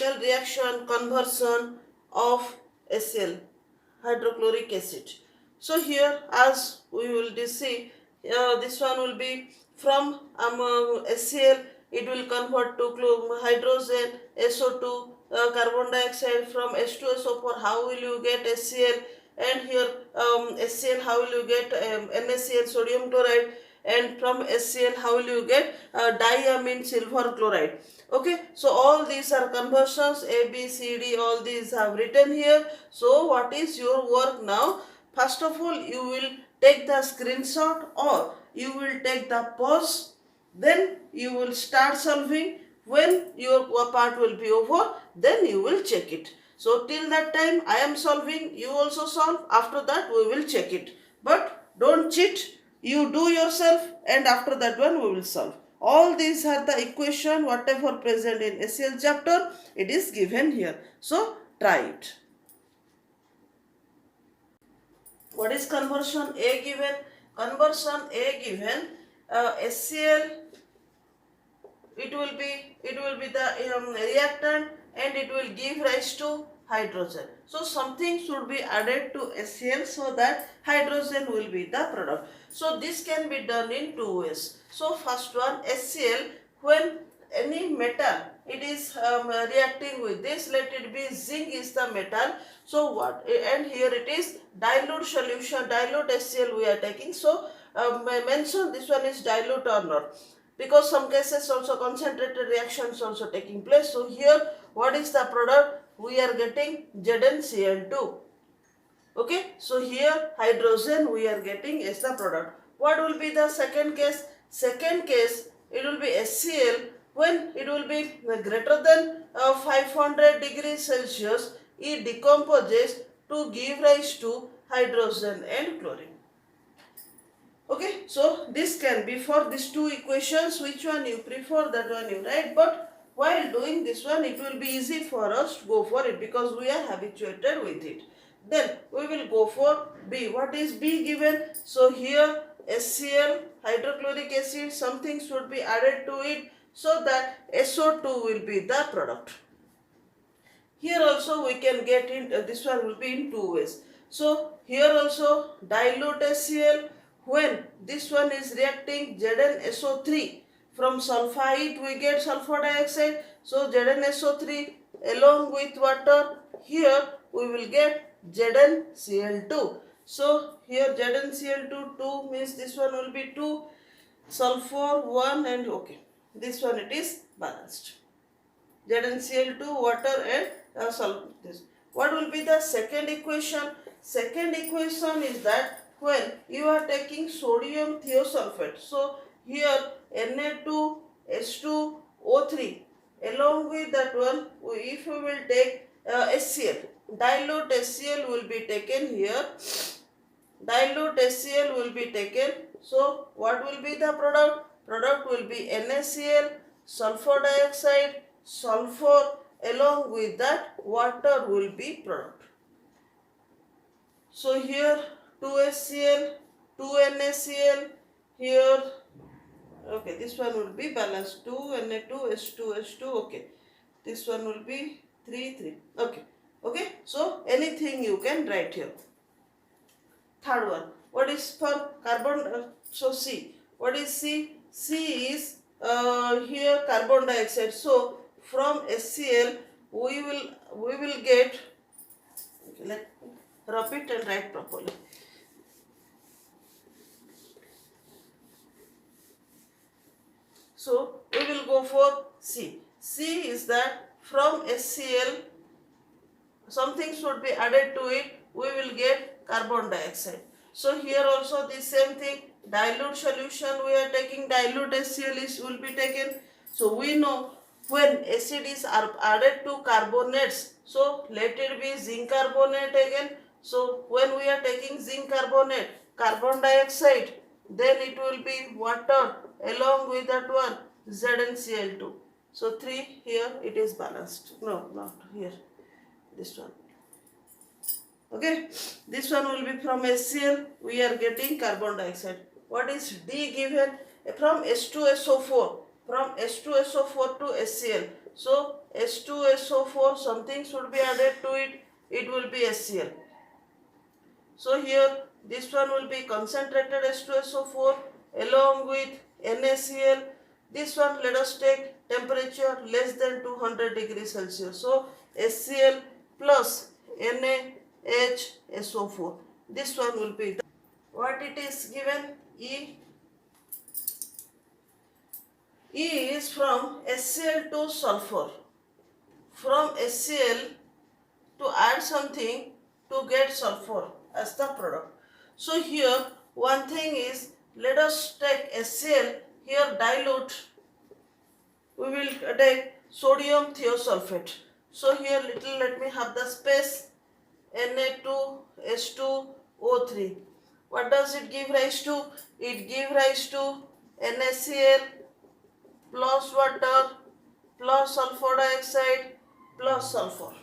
chemical reaction conversion of HCl, hydrochloric acid. So here as we will see, this one will be from HCl, it will convert to hydrogen, SO2, carbon dioxide, from H2SO4, how will you get HCl, and here HCl, how will you get NaCl, sodium chloride, and from HCl how will you get diamine silver chloride. Okay, so all these are conversions, A, B, C, D, all these have written here. So what is your work now? First of all, you will take the screenshot or you will take the pause, then you will start solving. When your part will be over, then you will check it. So till that time I am solving, you also solve, after that we will check it. But don't cheat, you do yourself and after that one we will solve. All these are the equation whatever present in HCl chapter, it is given here. So try it. What is conversion A given? Conversion A given, HCl, it will be the reactant and it will give rise to hydrogen. So something should be added to HCl so that hydrogen will be the product. So this can be done in two ways. So first one, HCl, when any metal it is reacting with this, let it be zinc is the metal. So what, and here it is dilute solution, dilute HCl we are taking. So mention this one is dilute or not, because some cases also concentrated reactions also taking place. So here what is the product? We are getting ZnCl2. Okay, so here hydrogen we are getting as the product. What will be the second case? Second case, it will be HCl, when it will be greater than 500 degrees Celsius, it decomposes to give rise to hydrogen and chlorine. Okay, so this can be for these two equations, which one you prefer, that one you write. But while doing this one, it will be easy for us to go for it because we are habituated with it. Then we will go for B. What is B given? So here HCl, hydrochloric acid, something should be added to it so that SO2 will be the product. Here also we can get in, this one will be in two ways. So here also dilute HCl, when this one is reacting ZnSO3, from sulfite we get sulfur dioxide. So ZnSO3 along with water, here we will get ZnCl2. So here ZnCl2, 2 means this one will be 2, sulfur 1, and okay, this one it is balanced. ZnCl2, water and sulfur. This. What will be the second equation? Second equation is that when you are taking sodium thiosulfate, so here Na2H2O3, along with that one, if we will take HCl, dilute HCl will be taken here. Dilute HCl will be taken. So what will be the product? Product will be NaCl, sulfur dioxide, sulfur, along with that water will be product. So here 2 HCl, 2 NaCl, here okay, this one will be balanced, 2 Na2 H2 H2, okay, this one will be 3 3, okay, so anything you can write here. Third one, what is for carbon? So C, what is C? C is here carbon dioxide. So from HCl we will get, okay, let me rub it and write properly. So we will go for C. C is that from HCl something should be added to it, we will get carbon dioxide. So here also the same thing, dilute solution we are taking, dilute HCl will be taken. So we know when acid is added to carbonates, so let it be zinc carbonate again. So when we are taking zinc carbonate, carbon dioxide, then it will be water along with that one ZnCl2. So 3 here it is balanced. No, not here. This one. Okay. This one will be from HCl. We are getting carbon dioxide. What is D given? From H2SO4. From H2SO4 to HCl. So H2SO4, something should be added to it, it will be HCl. So here this one will be concentrated H2SO4 along with NaCl. This one let us take temperature less than 200 degrees Celsius. So HCl plus NaHSO4. This one will be what it is given. E is from HCl to sulfur. From HCl to add something to get sulfur as the product. So here one thing is, let us take HCl, here dilute, we will take sodium thiosulfate. So here little let me have the space, Na2H2O3. What does it give rise to? It give rise to NaCl plus water plus sulfur dioxide plus sulfur.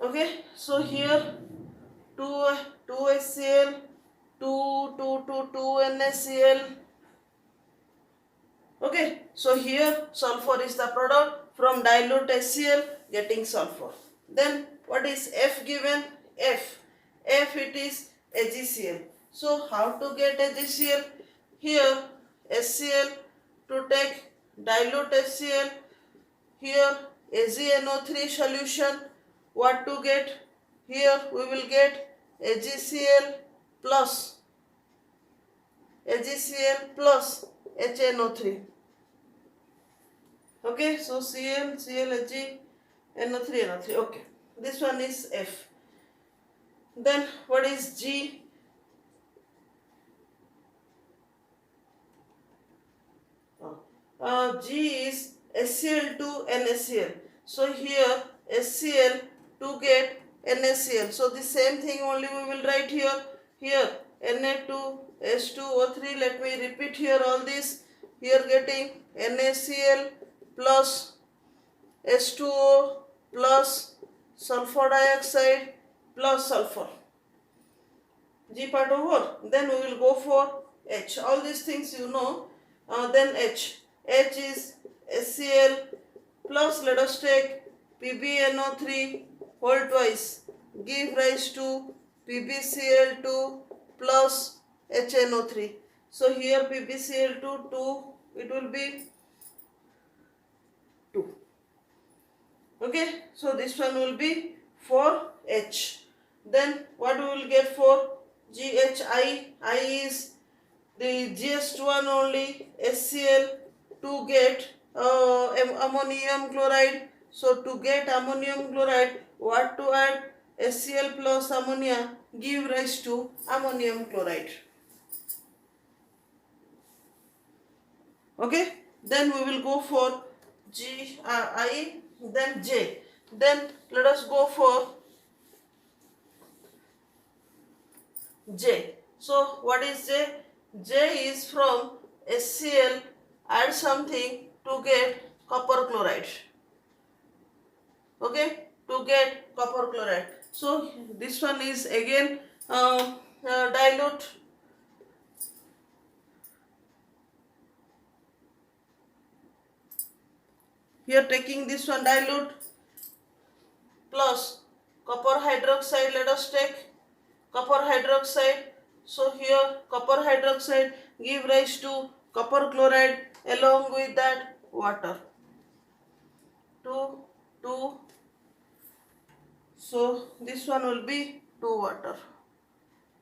Okay, so here 2 HCl, 2 NaCl. Okay, so here sulfur is the product from dilute HCl getting sulfur. Then what is F given? F it is AgCl. So how to get AgCl? Here HCl to take dilute HCl, here AgNO3 solution. What to get? Here we will get AgCl plus HNO3. Okay, so Cl, Ag, NO3, NO3. Okay, this one is F. Then what is G? G is HCl to NaCl. So here HCl to get NaCl. So the same thing only we will write here. Here Na2H2O3. Let me repeat here all this. Here getting NaCl plus H2O plus sulfur dioxide plus sulfur. G part over. Then we will go for H. All these things you know. Then H. H is HCl plus, let us take PbNO3 whole twice, give rise to PbCl2 plus HNO3. So here PbCl2 2, it will be 2. Okay, so this one will be for H. Then what we will get for GHI? I is the GS1 only, HCl to get ammonium chloride. So to get ammonium chloride, what to add? HCl plus ammonia give rise to ammonium chloride. Okay, then we will go for I, then J. Then let us go for J. So what is J? J is from HCl, add something to get copper chloride. Okay, to get copper chloride. So this one is again dilute. Here taking this one dilute plus copper hydroxide. Let us take copper hydroxide. So here copper hydroxide give rise to copper chloride, along with that water. 2. So this one will be 2 water,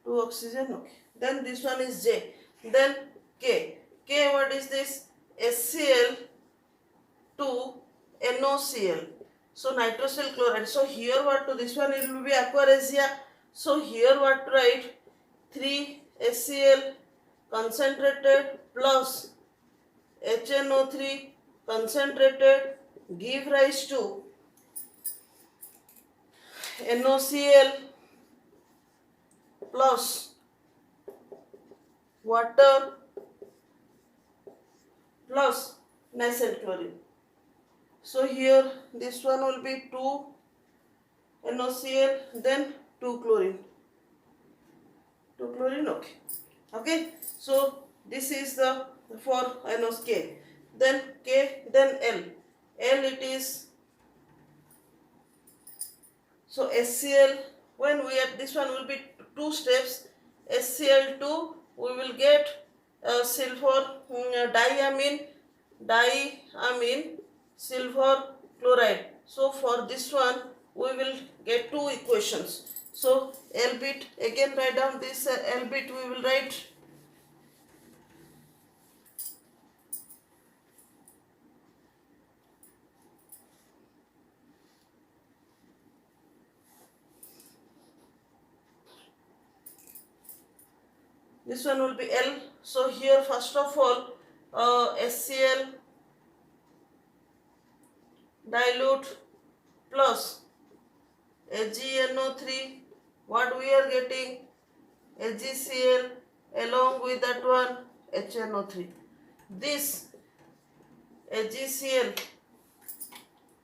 2 oxygen. Okay. Then this one is J. Then K. K, what is this? HCl to NOCl. So nitrosyl chloride. So here what to this one, it will be aquaresia. So here what to write? 3 HCl concentrated plus HNO3 concentrated give rise to NOCl plus water plus nascent chlorine. So here this one will be 2 NOCl, then 2 chlorine. 2 chlorine, okay. Okay, so this is the for NOCl. Then K, then L. L it is, so HCl, when we have, this one will be two steps, HCl2, we will get silver diamine silver chloride. So for this one we will get two equations. So L bit, again write down this L bit, we will write this one will be L. So here first of all HCl dilute plus AgNO3, what we are getting, AgCl along with that one HNO3. This AgCl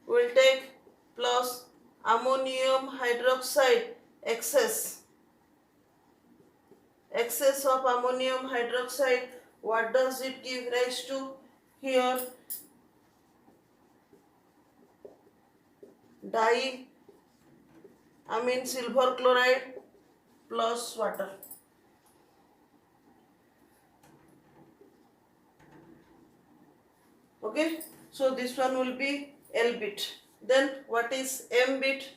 will take plus ammonium hydroxide, excess of ammonium hydroxide, what does it give rise to? Here silver chloride plus water. Okay, so this one will be L bit. Then what is M bit?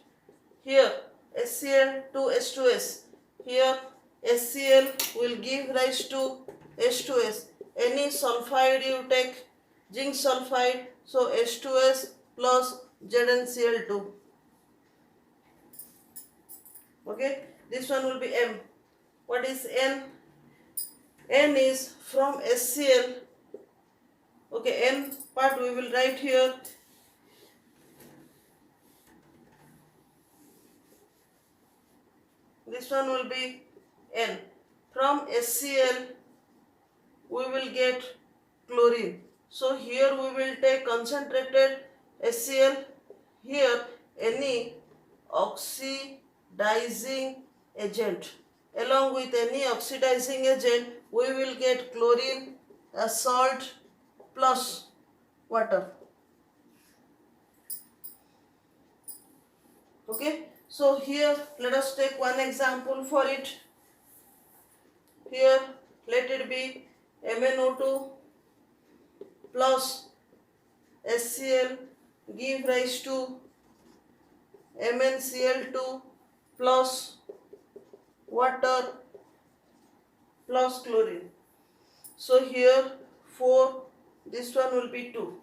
Here HCl to H2S. Here HCl will give rise to H2S. Any sulfide you take, zinc sulfide, so H2S plus ZnCl2. Okay, this one will be M. What is N? N is from HCl. Okay, N part we will write here. This one will be N. From HCl we will get chlorine. So here we will take concentrated HCl. Here any oxidizing agent. Along with any oxidizing agent we will get chlorine, a salt plus water. Okay, so here let us take one example for it. Here let it be MnO2 plus HCl give rise to MnCl2 plus water plus chlorine. So here 4, this one will be 2.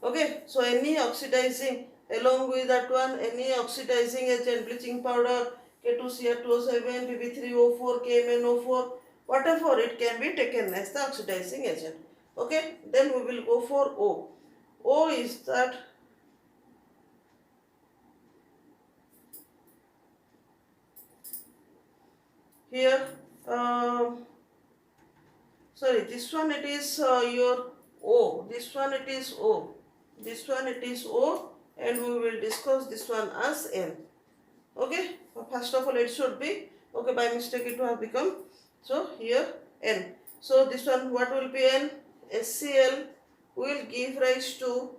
Okay, so any oxidizing, along with that one, any oxidizing agent, bleaching powder, K2Cr2O7, Pp3O4, KMnO4, whatever it can be taken as the oxidizing agent. Okay, then we will go for O. O is that here, sorry, this one it is your O, this one it is O, this one it is O, and we will discuss this one as N. Okay, first of all it should be, okay, by mistake it will have become, so here N. So this one what will be N? HCl will give rise to,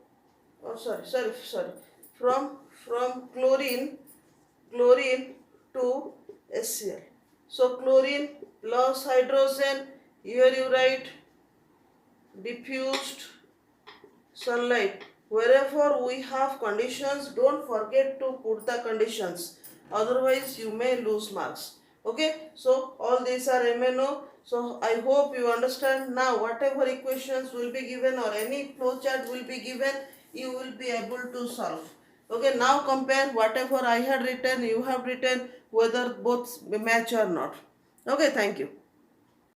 oh sorry, from chlorine to HCl. So chlorine plus hydrogen, here you write diffused sunlight. Wherever we have conditions, don't forget to put the conditions, otherwise you may lose marks. Okay, so all these are MnO. So I hope you understand. Now whatever equations will be given or any flow chart will be given, you will be able to solve. Okay, now compare whatever I had written, you have written, whether both match or not. Okay, thank you.